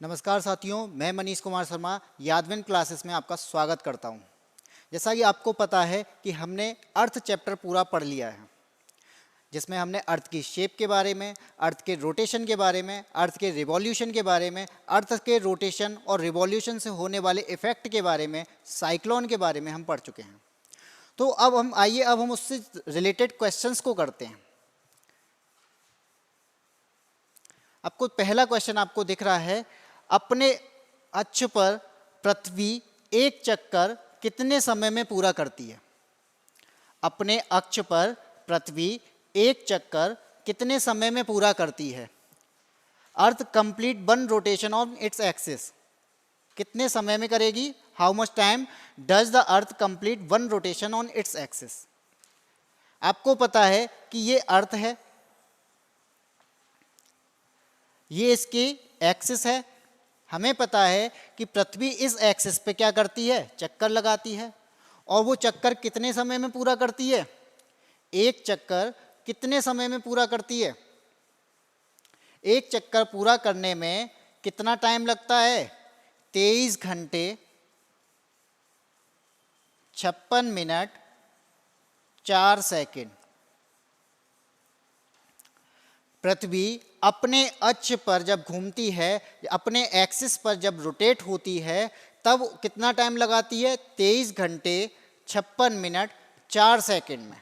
नमस्कार साथियों, मैं मनीष कुमार शर्मा यादविन क्लासेस में आपका स्वागत करता हूं। जैसा कि आपको पता है कि हमने अर्थ चैप्टर पूरा पढ़ लिया है, जिसमें हमने अर्थ की शेप के बारे में, अर्थ के रोटेशन के बारे में, अर्थ के रिवॉल्यूशन के बारे में, अर्थ के रोटेशन और रिवॉल्यूशन से होने वाले इफेक्ट के बारे में, साइक्लोन के बारे में हम पढ़ चुके हैं। तो अब हम उससे रिलेटेड क्वेश्चंस को करते हैं। आपको पहला क्वेश्चन आपको दिख रहा है, अपने अक्ष पर पृथ्वी एक चक्कर कितने समय में पूरा करती है? अपने अक्ष पर पृथ्वी एक चक्कर कितने समय में पूरा करती है? Earth complete one rotation on its axis कितने समय में करेगी? How much time does the earth complete one rotation on its axis? आपको पता है कि ये अर्थ है, ये इसकी एक्सिस है। हमें पता है कि पृथ्वी इस एक्सिस पे क्या करती है? चक्कर लगाती है। और वो चक्कर कितने समय में पूरा करती है? एक चक्कर कितने समय में पूरा करती है? एक चक्कर पूरा करने में कितना टाइम लगता है? 23 घंटे 56 मिनट 4 सेकंड। पृथ्वी अपने अक्ष पर जब घूमती है, अपने एक्सिस पर जब रोटेट होती है, तब कितना टाइम लगाती है? 23 घंटे 56 मिनट 4 सेकंड में।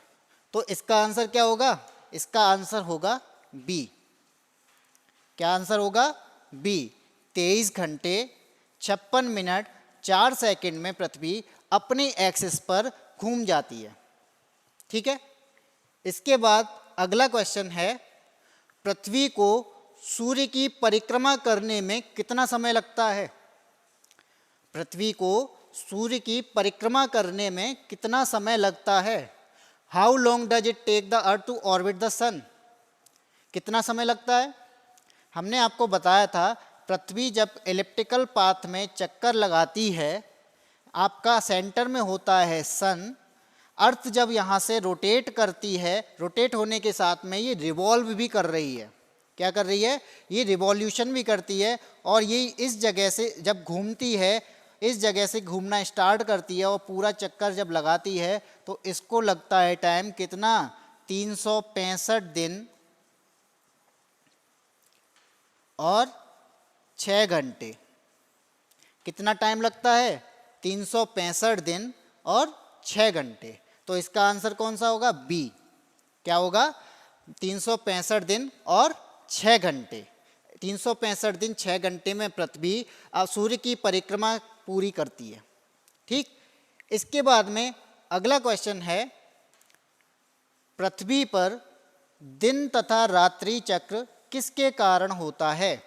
तो इसका आंसर क्या होगा? इसका आंसर होगा बी। क्या आंसर होगा? बी। 23 घंटे 56 मिनट 4 सेकंड में पृथ्वी अपने एक्सिस पर घूम जाती है। ठीक है। इसके बाद अगला क्वेश्चन है, पृथ्वी को सूर्य की परिक्रमा करने में कितना समय लगता है? पृथ्वी को सूर्य की परिक्रमा करने में कितना समय लगता है? How long does it take the earth to orbit the sun? कितना समय लगता है? हमने आपको बताया था, पृथ्वी जब एलिप्टिकल पाथ में चक्कर लगाती है, आपका सेंटर में होता है सन। अर्थ जब यहाँ से रोटेट करती है, रोटेट होने के साथ में ये रिवॉल्व भी कर रही है। क्या कर रही है? ये रिवॉल्यूशन भी करती है। और ये इस जगह से जब घूमती है, इस जगह से घूमना स्टार्ट करती है और पूरा चक्कर जब लगाती है, तो इसको लगता है टाइम कितना? 365 दिन और 6 घंटे। कितना टाइम लगता है? 365 दिन और 6 घंटे। तो इसका आंसर कौन सा होगा? बी। क्या होगा? 365 दिन और 6 घंटे। 365 दिन 6 घंटे में पृथ्वी सूर्य की परिक्रमा पूरी करती है। ठीक। इसके बाद में अगला क्वेश्चन है, पृथ्वी पर दिन तथा रात्रि चक्र किसके कारण होता है?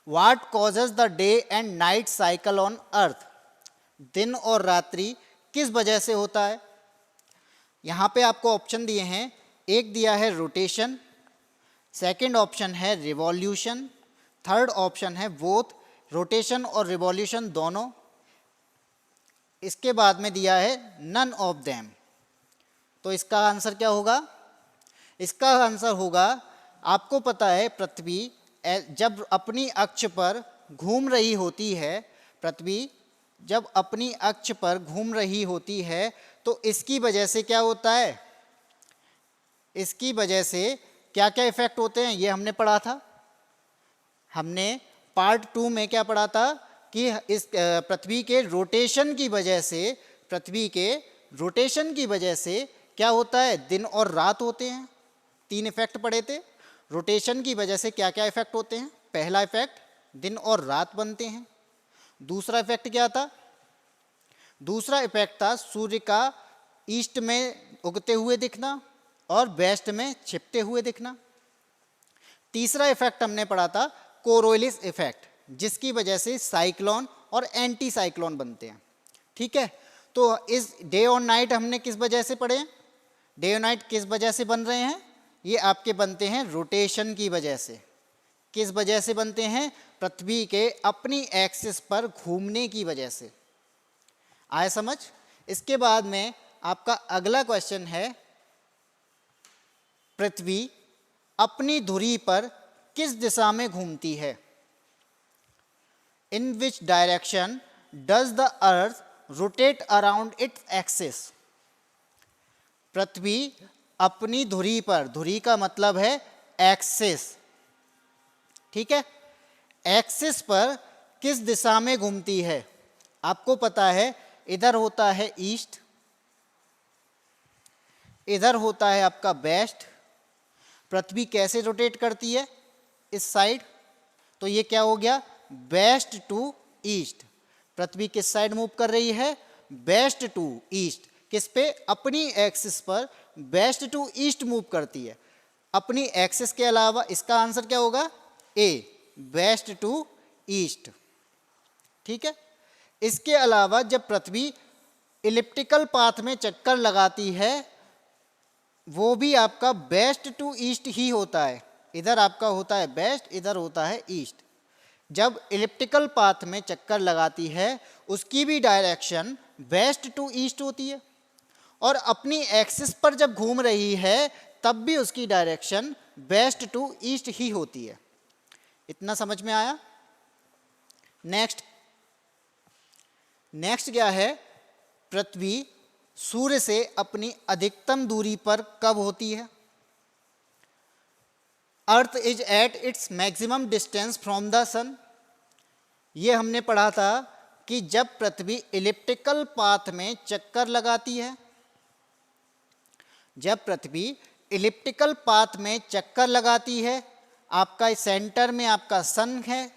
What causes the day and night cycle on earth? दिन और रात्रि किस वजह से होता है? यहाँ पे आपको ऑप्शन दिए हैं। एक दिया है रोटेशन, सेकंड ऑप्शन है रिवॉल्यूशन, थर्ड ऑप्शन है बोथ रोटेशन और रिवॉल्यूशन दोनों। इसके बाद में दिया है नन ऑफ देम। तो इसका आंसर क्या होगा? इसका आंसर होगा, आपको पता है पृथ्वी जब अपनी अक्ष पर घूम रही होती है, पृथ्वी जब अपनी अक्ष पर घूम रही होती है, तो इसकी वजह से क्या होता है? इसकी वजह से क्या क्या इफेक्ट होते हैं, ये हमने पढ़ा था। हमने पार्ट 2 में क्या पढ़ा था कि इस पृथ्वी के रोटेशन की वजह से, पृथ्वी के रोटेशन की वजह से क्या होता है? दिन और रात होते हैं। 3 इफेक्ट पढ़े थे। रोटेशन की वजह से क्या क्या इफेक्ट होते हैं? पहला इफेक्ट, दिन और रात बनते हैं। दूसरा इफेक्ट क्या था? दूसरा इफेक्ट था सूर्य का ईस्ट में उगते हुए दिखना और वेस्ट में छिपते हुए दिखना। तीसरा इफेक्ट हमने पढ़ा था कोरोलिस इफेक्ट, जिसकी वजह से साइक्लोन और एंटी साइक्लोन बनते हैं। ठीक है। तो इस डे और नाइट हमने किस वजह से पढ़े? डे और नाइट किस वजह से बन रहे हैं? ये आपके बनते हैं रोटेशन की वजह से। किस वजह से बनते हैं? पृथ्वी के अपनी एक्सिस पर घूमने की वजह से। आए समझ? इसके बाद में आपका अगला क्वेश्चन है, पृथ्वी अपनी धुरी पर किस दिशा में घूमती है? In which direction does the earth rotate around its axis. पृथ्वी अपनी धुरी पर, धुरी का मतलब है एक्सिस, ठीक है, एक्सिस पर किस दिशा में घूमती है। आपको पता है इधर होता है ईस्ट, इधर होता है आपका वेस्ट। पृथ्वी कैसे रोटेट करती है, इस साइड, तो ये क्या हो गया, वेस्ट टू ईस्ट। पृथ्वी किस साइड मूव कर रही है, वेस्ट टू ईस्ट। किस पे, अपनी एक्सिस पर वेस्ट टू ईस्ट मूव करती है। अपनी एक्सिस के अलावा इसका आंसर क्या होगा, ए, वेस्ट टू ईस्ट, ठीक है। इसके अलावा जब पृथ्वी इलिप्टिकल पाथ में चक्कर लगाती है, वो भी आपका वेस्ट टू ईस्ट ही होता है। इधर आपका होता है वेस्ट, इधर होता है ईस्ट। जब इलिप्टिकल पाथ में चक्कर लगाती है उसकी भी डायरेक्शन वेस्ट टू ईस्ट होती है, और अपनी एक्सिस पर जब घूम रही है तब भी उसकी डायरेक्शन वेस्ट टू ईस्ट ही होती है। इतना समझ में आया। नेक्स्ट क्या है, पृथ्वी सूर्य से अपनी अधिकतम दूरी पर कब होती है। Earth is at its maximum distance from the sun. ये हमने पढ़ा था कि जब पृथ्वी इलिप्टिकल पाथ में चक्कर लगाती है, जब पृथ्वी इलिप्टिकल पाथ में चक्कर लगाती है, आपका सेंटर में आपका सन है,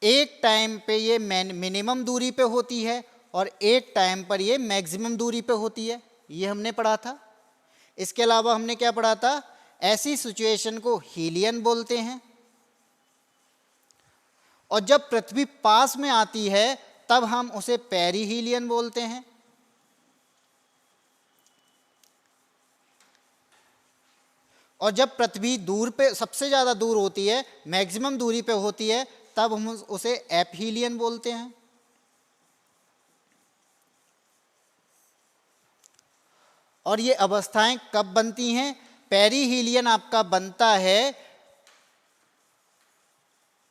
एक टाइम पे ये मिनिमम दूरी पे होती है और एक टाइम पर ये मैक्सिमम दूरी पे होती है, ये हमने पढ़ा था। इसके अलावा हमने क्या पढ़ा था, ऐसी सिचुएशन को हीलियन बोलते हैं। और जब पृथ्वी पास में आती है तब हम उसे पेरीहीलियन बोलते हैं। और जब पृथ्वी दूर पे, सबसे ज़्यादा दूर होती है, मैक्सिमम दूरी पे होती है, तब हम उसे एपहीलियन बोलते हैं। और ये अवस्थाएं कब बनती हैं, पेरीहीलियन आपका बनता है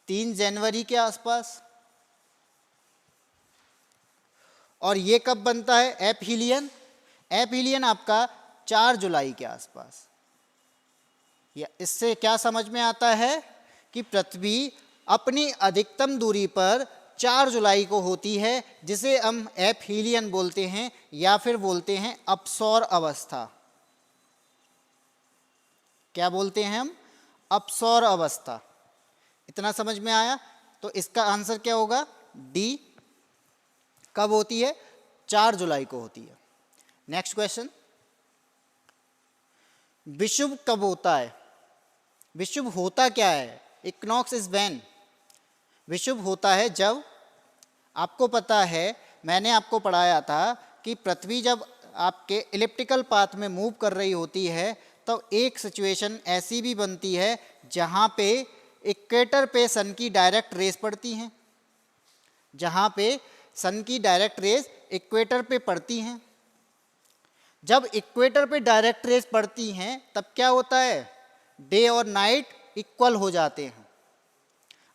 3 जनवरी के आसपास, और ये कब बनता है एपहीलियन, एपहीलियन आपका 4 जुलाई के आसपास। या इससे क्या समझ में आता है कि पृथ्वी अपनी अधिकतम दूरी पर 4 जुलाई को होती है, जिसे हम एपहीलियन बोलते हैं या फिर बोलते हैं अपसौर अवस्था। क्या बोलते हैं हम, अपसौर अवस्था। इतना समझ में आया। तो इसका आंसर क्या होगा, डी, कब होती है, 4 जुलाई को होती है। नेक्स्ट क्वेश्चन, विषुव कब होता है। विषुव होता क्या है, इक्विनॉक्स इज व्हेन। विषुव होता है जब, आपको पता है मैंने आपको पढ़ाया था कि पृथ्वी जब आपके इलिप्टिकल पाथ में मूव कर रही होती है तो एक सिचुएशन ऐसी भी बनती है जहाँ पे इक्वेटर पे सन की डायरेक्ट रेस पड़ती हैं, जहाँ पे सन की डायरेक्ट रेस इक्वेटर पे पड़ती हैं। जब इक्वेटर पे डायरेक्ट रेस पड़ती हैं तब क्या होता है, डे और नाइट इक्वल हो जाते हैं।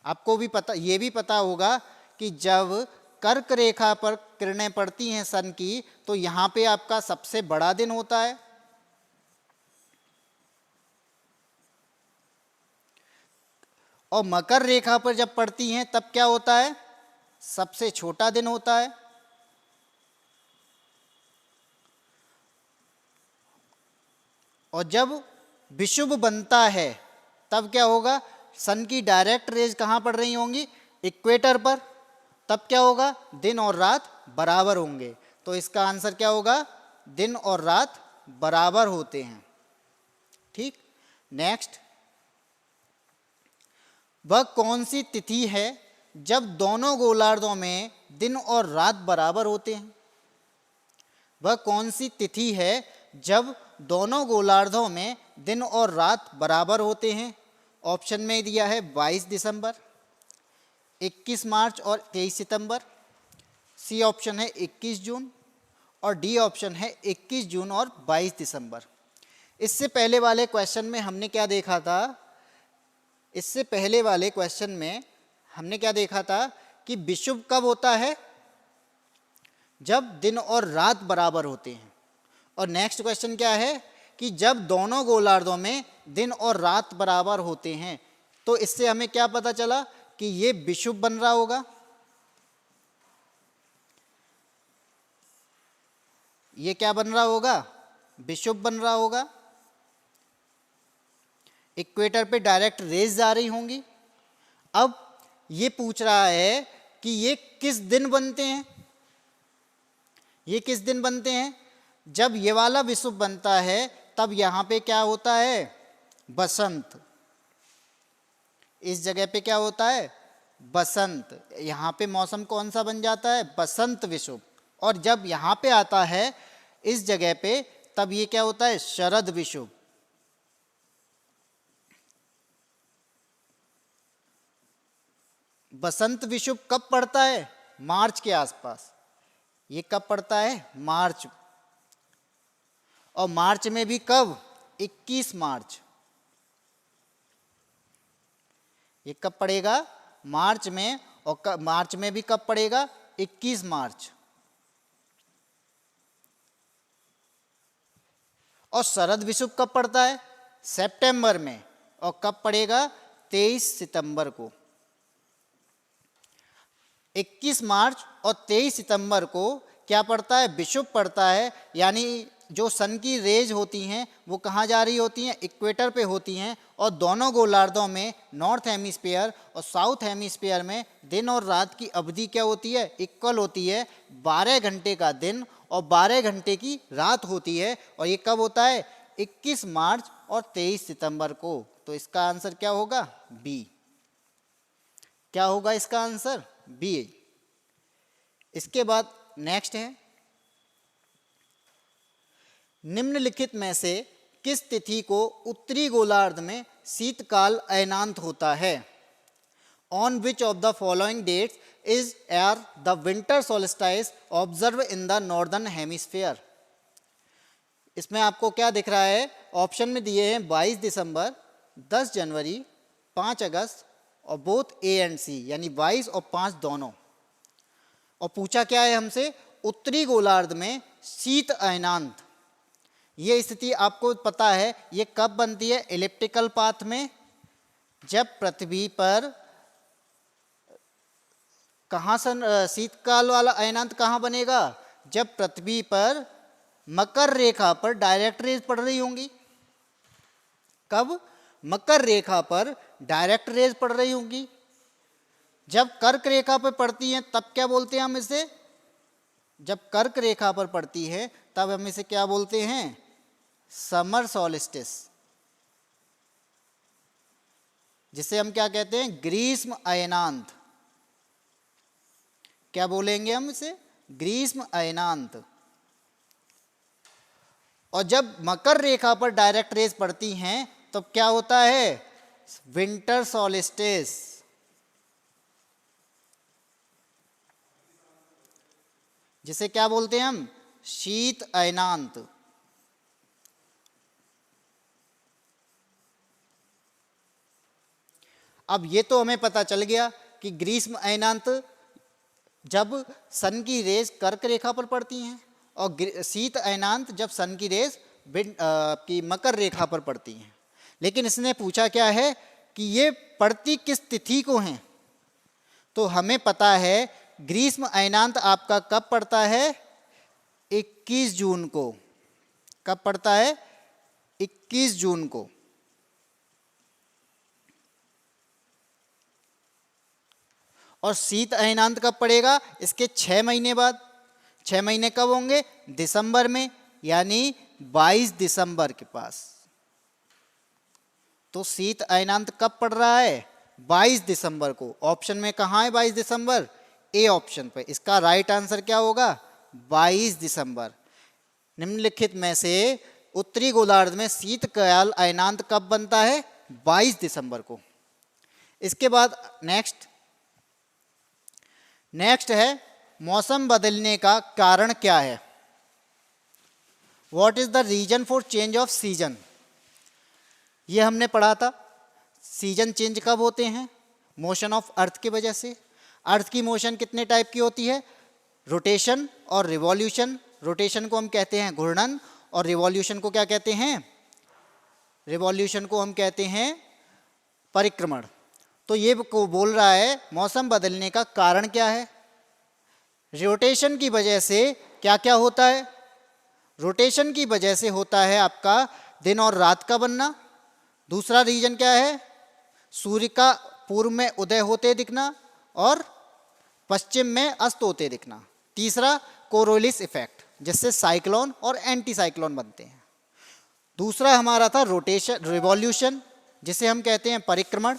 आपको भी पता, ये भी पता होगा कि जब कर्क रेखा पर किरणें पड़ती हैं सन की, तो यहाँ पे आपका सबसे बड़ा दिन होता है। और मकर रेखा पर जब पड़ती हैं तब क्या होता है, सबसे छोटा दिन होता है। और जब विषुव बनता है तब क्या होगा, सन की डायरेक्ट रेज कहाँ पड़ रही होंगी, इक्वेटर पर, तब क्या होगा, दिन और रात बराबर होंगे। तो इसका आंसर क्या होगा, दिन और रात बराबर होते हैं। ठीक। नेक्स्ट, वह कौन सी तिथि है जब दोनों गोलार्धों में दिन और रात बराबर होते हैं। वह कौन सी तिथि है जब दोनों गोलार्धों में दिन और रात बराबर होते हैं। ऑप्शन में दिया है 22 दिसंबर, 21 मार्च और 23 सितंबर। सी ऑप्शन है 21 जून और डी ऑप्शन है 21 जून और 22 दिसंबर। इससे पहले वाले क्वेश्चन में हमने क्या देखा था, इससे पहले वाले क्वेश्चन में हमने क्या देखा था कि विषुव कब होता है, जब दिन और रात बराबर होते हैं। और नेक्स्ट क्वेश्चन क्या है कि जब दोनों गोलार्धों में दिन और रात बराबर होते हैं। तो इससे हमें क्या पता चला कि ये विषुव बन रहा होगा, ये क्या बन रहा होगा, विषुव बन रहा होगा। इक्वेटर पे डायरेक्ट रेज जा रही होंगी। अब ये पूछ रहा है कि ये किस दिन बनते हैं, ये किस दिन बनते हैं। जब ये वाला विषुव बनता है तब यहाँ पे क्या होता है, बसंत। इस जगह पे क्या होता है, बसंत। यहाँ पे मौसम कौन सा बन जाता है, बसंत विषुव। और जब यहाँ पे आता है इस जगह पे तब ये क्या होता है, शरद विषुव। बसंत विषुव कब पड़ता है, मार्च के आसपास। ये कब पड़ता है, मार्च। और मार्च में भी कब, 21 मार्च। ये कब पड़ेगा, मार्च में। और मार्च में भी कब पड़ेगा, 21 मार्च। और शरद विषुव कब पड़ता है, सितंबर में। और कब पड़ेगा, 23 सितंबर को। 21 मार्च और 23 सितंबर को क्या पड़ता है, विषुव पड़ता है। यानी जो सन की रेज होती हैं वो कहाँ जा रही होती हैं, इक्वेटर पे होती हैं। और दोनों गोलार्धों में, नॉर्थ हेमिस्फीयर और साउथ हेमिस्फीयर में दिन और रात की अवधि क्या होती है, इक्वल होती है। 12 घंटे का दिन और 12 घंटे की रात होती है। और ये कब होता है, 21 मार्च और 23 सितंबर को। तो इसका आंसर क्या होगा, बी। क्या होगा इसका आंसर, बी। इसके बाद नेक्स्ट है, निम्नलिखित में से किस तिथि को उत्तरी गोलार्ध में शीतकाल अयनांत होता है। On which of the following dates is uh the winter solstice observe in the northern hemisphere. इसमें आपको क्या दिख रहा है, ऑप्शन में दिए हैं 22 दिसंबर, 10 जनवरी, 5 अगस्त और बोथ ए एंड सी, यानी 22 और 5 दोनों। और पूछा क्या है हमसे, उत्तरी गोलार्ध में शीत अयनांत। ये स्थिति आपको पता है ये कब बनती है, एलिप्टिकल पाथ में। जब पृथ्वी पर कहाँ से शीतकाल वाला अयनांत कहाँ बनेगा, जब पृथ्वी पर मकर रेखा पर डायरेक्ट रेज पड़ रही होंगी। कब, मकर रेखा पर डायरेक्ट रेज पड़ रही होंगी। जब कर्क रेखा पर पड़ती हैं तब क्या बोलते हैं हम इसे, जब कर्क रेखा पर पड़ती है तब हम इसे क्या बोलते हैं, समर सॉलिस्टिस, जिसे हम क्या कहते हैं, ग्रीष्म अयनांत। क्या बोलेंगे हम इसे, ग्रीष्म अयनांत। और जब मकर रेखा पर डायरेक्ट रेज पड़ती हैं तो क्या होता है, विंटर सॉलिस्टिस। जिसे क्या बोलते हैं हम, शीत अयनांत। अब ये तो हमें पता चल गया कि ग्रीष्म अयनांत जब सन की रेज कर्क रेखा पर पड़ती हैं, और शीत अयनांत जब सन की रेज की मकर रेखा पर पड़ती हैं। लेकिन इसने पूछा क्या है कि ये पड़ती किस तिथि को हैं। तो हमें पता है ग्रीष्म अयनांत आपका कब पड़ता है, 21 जून को। कब पड़ता है, 21 जून को। और शीत अयनांत कब पड़ेगा, इसके 6 महीने बाद। 6 महीने कब होंगे, दिसंबर में, यानी 22 दिसंबर के पास। तो शीत अयनांत कब पड़ रहा है, 22 दिसंबर को। ऑप्शन में कहाँ है 22 दिसंबर, ए ऑप्शन पे। इसका राइट आंसर क्या होगा, 22 दिसंबर। निम्नलिखित में से उत्तरी गोलार्ध में शीतकाल अयनांत कब बनता है, 22 दिसंबर को। इसके बाद नेक्स्ट है, मौसम बदलने का कारण क्या है। What is the reason for change of season. ये हमने पढ़ा था, सीजन चेंज कब होते हैं, मोशन ऑफ अर्थ की वजह से। अर्थ की मोशन कितने टाइप की होती है? रोटेशन और रिवॉल्यूशन। रोटेशन को हम कहते हैं घूर्णन और रिवॉल्यूशन को क्या कहते हैं? रिवॉल्यूशन को हम कहते हैं परिक्रमण। तो ये को बोल रहा है मौसम बदलने का कारण क्या है? रोटेशन की वजह से क्या क्या होता है? रोटेशन की वजह से होता है आपका दिन और रात का बनना। दूसरा रीजन क्या है? सूर्य का पूर्व में उदय होते दिखना और पश्चिम में अस्त होते दिखना। तीसरा कोरोलिस इफेक्ट, जिससे साइक्लोन और एंटी साइक्लोन बनते हैं। दूसरा हमारा था रोटेशन, रिवॉल्यूशन, जिसे हम कहते हैं परिक्रमण।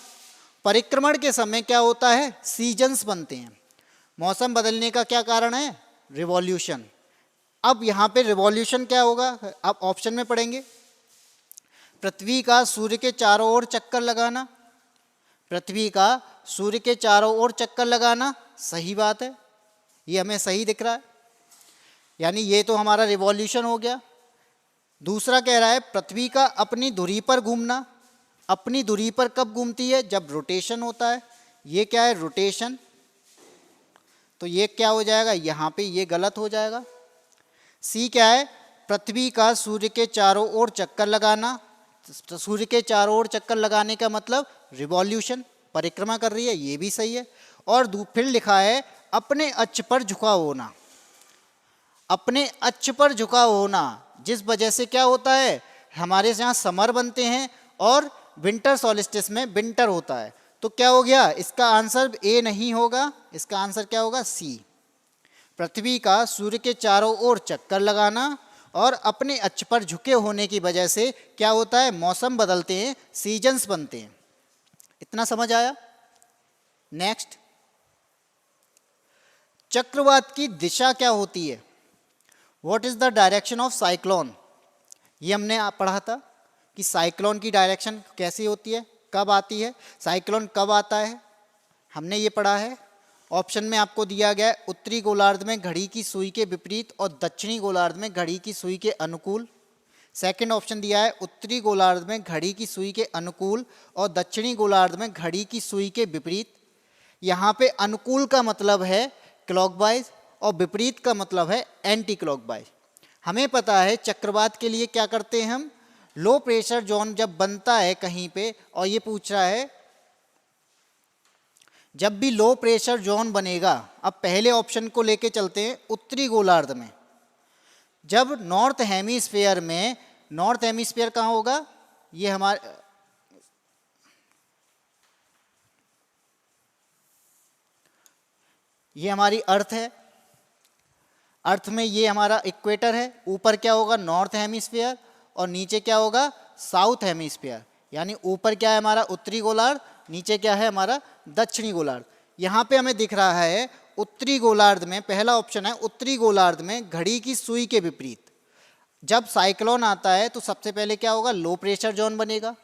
परिक्रमण के समय क्या होता है? सीजन्स बनते हैं। मौसम बदलने का क्या कारण है? रिवॉल्यूशन। अब यहाँ पे रिवॉल्यूशन क्या होगा? अब ऑप्शन में पढ़ेंगे। पृथ्वी का सूर्य के चारों ओर चक्कर लगाना। पृथ्वी का सूर्य के चारों ओर चक्कर लगाना सही बात है, ये हमें सही दिख रहा है, यानी ये तो हमारा रिवॉल्यूशन हो गया। दूसरा कह रहा है पृथ्वी का अपनी धुरी पर घूमना। अपनी धुरी पर कब घूमती है? जब रोटेशन होता है। ये क्या है? रोटेशन। तो ये क्या हो जाएगा? यहाँ पे ये गलत हो जाएगा। सी क्या है? पृथ्वी का सूर्य के चारों ओर चक्कर लगाना। तो सूर्य के चारों ओर चक्कर लगाने का मतलब रिवॉल्यूशन, परिक्रमा कर रही है, ये भी सही है। और फिर लिखा है अपने अक्ष पर झुकाव होना। अपने अक्ष पर झुकाव होना, जिस वजह से क्या होता है? हमारे यहाँ समर बनते हैं और विंटर सॉलिस्टिस में विंटर होता है। तो क्या हो गया? इसका आंसर ए नहीं होगा, इसका आंसर क्या होगा? सी। पृथ्वी का सूर्य के चारों ओर चक्कर लगाना और अपने अक्ष पर झुके होने की वजह से क्या होता है? मौसम बदलते हैं, सीजन्स बनते हैं। इतना समझ आया? नेक्स्ट, चक्रवात की दिशा क्या होती है? What is the direction of cyclone? ये हमने पढ़ा था कि साइक्लोन की डायरेक्शन कैसी होती है, कब आती है, साइक्लोन कब आता है, हमने ये पढ़ा है। ऑप्शन में आपको दिया गया है उत्तरी गोलार्ध में घड़ी की सुई के विपरीत और दक्षिणी गोलार्ध में घड़ी की सुई के अनुकूल। सेकंड ऑप्शन दिया है उत्तरी गोलार्ध में घड़ी की सुई के अनुकूल और दक्षिणी गोलार्ध में घड़ी की सुई के विपरीत। यहाँ पे अनुकूल का मतलब है क्लॉकवाइज और विपरीत का मतलब है एंटी क्लॉकवाइज। हमें पता है चक्रवात के लिए क्या करते हैं हम? लो प्रेशर जोन जब बनता है कहीं पे, और ये पूछ रहा है जब भी लो प्रेशर जोन बनेगा, अब पहले ऑप्शन को लेके चलते हैं उत्तरी गोलार्ध में। जब नॉर्थ हेमीस्फीयर में, नॉर्थ हेमीस्फीयर कहाँ होगा? ये हमारे ये हमारी अर्थ है। अर्थ में ये हमारा इक्वेटर है। ऊपर क्या होगा? नॉर्थ हेमीस्फीयर और नीचे क्या होगा? South hemisphere. यानी ऊपर क्या है हमारा? उत्तरी गोलार्ध, नीचे क्या है हमारा? दक्षिणी गोलार्ध। यहाँ पे हमें दिख रहा है उत्तरी गोलार्ध में, पहला ऑप्शन है उत्तरी गोलार्ध में घड़ी की सुई के विपरीत। जब साइक्लोन आता है तो सबसे पहले क्या होगा? लो प्रेशर जोन बनेगा।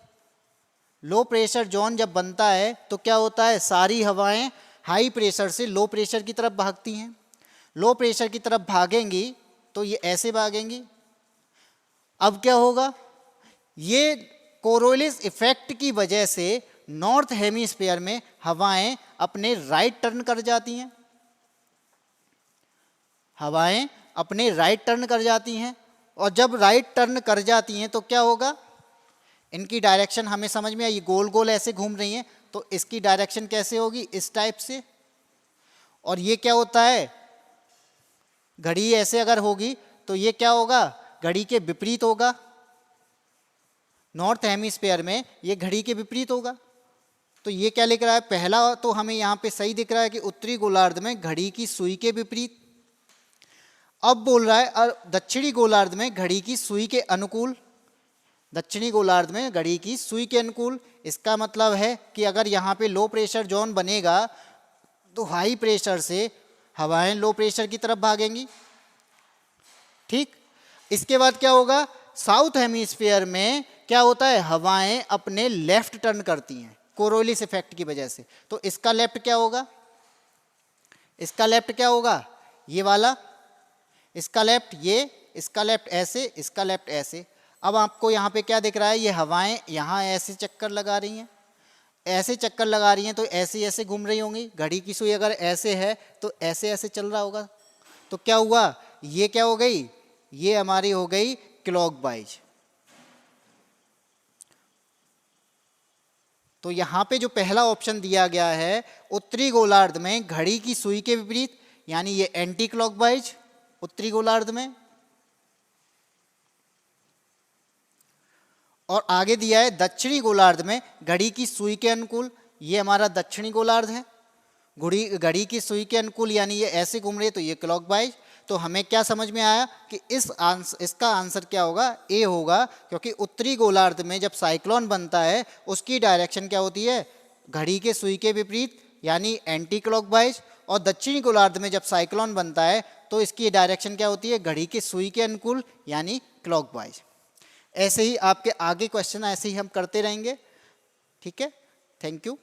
लो प्रेशर जोन जब बनता है तो क्या होता है? सारी हवाएं हाई प्रेशर से लो प्रेशर की तरफ भागती हैं। लो प्रेशर की तरफ भागेंगी तो ये ऐसे भागेंगी। अब क्या होगा? ये कोरोलिस इफेक्ट की वजह से नॉर्थ हेमीस्फीयर में हवाएं अपने राइट टर्न कर जाती हैं। हवाएं अपने राइट टर्न कर जाती हैं, और जब राइट टर्न कर जाती हैं तो क्या होगा? इनकी डायरेक्शन हमें समझ में आई, ये गोल गोल ऐसे घूम रही हैं, तो इसकी डायरेक्शन कैसे होगी? इस टाइप से। और ये क्या होता है? घड़ी ऐसे अगर होगी तो ये क्या होगा? घड़ी के विपरीत होगा। नॉर्थ हेमीस्फीयर में ये घड़ी के विपरीत होगा। तो ये क्या लिख रहा है? पहला तो हमें यहाँ पे सही दिख रहा है कि उत्तरी गोलार्ध में घड़ी की सुई के विपरीत। अब बोल रहा है दक्षिणी गोलार्ध में घड़ी की सुई के अनुकूल। दक्षिणी गोलार्ध में घड़ी की सुई के अनुकूल, इसका मतलब है कि अगर यहाँ पे लो प्रेशर जोन बनेगा तो हाई प्रेशर से हवाएं लो प्रेशर की तरफ भागेंगी। ठीक, इसके बाद क्या होगा? साउथ हेमीस्फीयर में क्या होता है? हवाएं अपने लेफ्ट टर्न करती हैं कोरोलिस इफेक्ट की वजह से। तो इसका लेफ्ट क्या होगा? इसका लेफ्ट क्या होगा? ये वाला। इसका लेफ्ट ये, इसका लेफ्ट ऐसे, इसका लेफ्ट ऐसे। अब आपको यहाँ पे क्या दिख रहा है? ये हवाएं यहाँ ऐसे चक्कर लगा रही हैं। ऐसे चक्कर लगा रही हैं तो ऐसे ऐसे घूम रही होंगी, घड़ी की सुई अगर ऐसे है तो ऐसे ऐसे चल रहा होगा। तो क्या हुआ, ये क्या हो गई, ये हमारी हो गई क्लॉकवाइज। तो यहां पे जो पहला ऑप्शन दिया गया है उत्तरी गोलार्ध में घड़ी की सुई के विपरीत, यानी ये एंटी क्लॉकवाइज उत्तरी गोलार्ध में। और आगे दिया है दक्षिणी गोलार्ध में घड़ी की सुई के अनुकूल, ये हमारा दक्षिणी गोलार्ध है। घड़ी की सुई के अनुकूल यानी ये ऐसे घूम रही है तो ये क्लॉकवाइज। तो हमें क्या समझ में आया कि इसका आंसर क्या होगा, ए होगा, क्योंकि उत्तरी गोलार्ध में जब साइक्लोन बनता है उसकी डायरेक्शन क्या होती है, घड़ी के सुई के विपरीत यानी एंटी क्लॉकवाइज। और दक्षिणी गोलार्ध में जब साइक्लोन बनता है तो इसकी डायरेक्शन क्या होती है, घड़ी के सुई के अनुकूल यानी क्लॉकवाइज। ऐसे ही आपके आगे क्वेश्चन ऐसे ही हम करते रहेंगे। ठीक है, थैंक यू।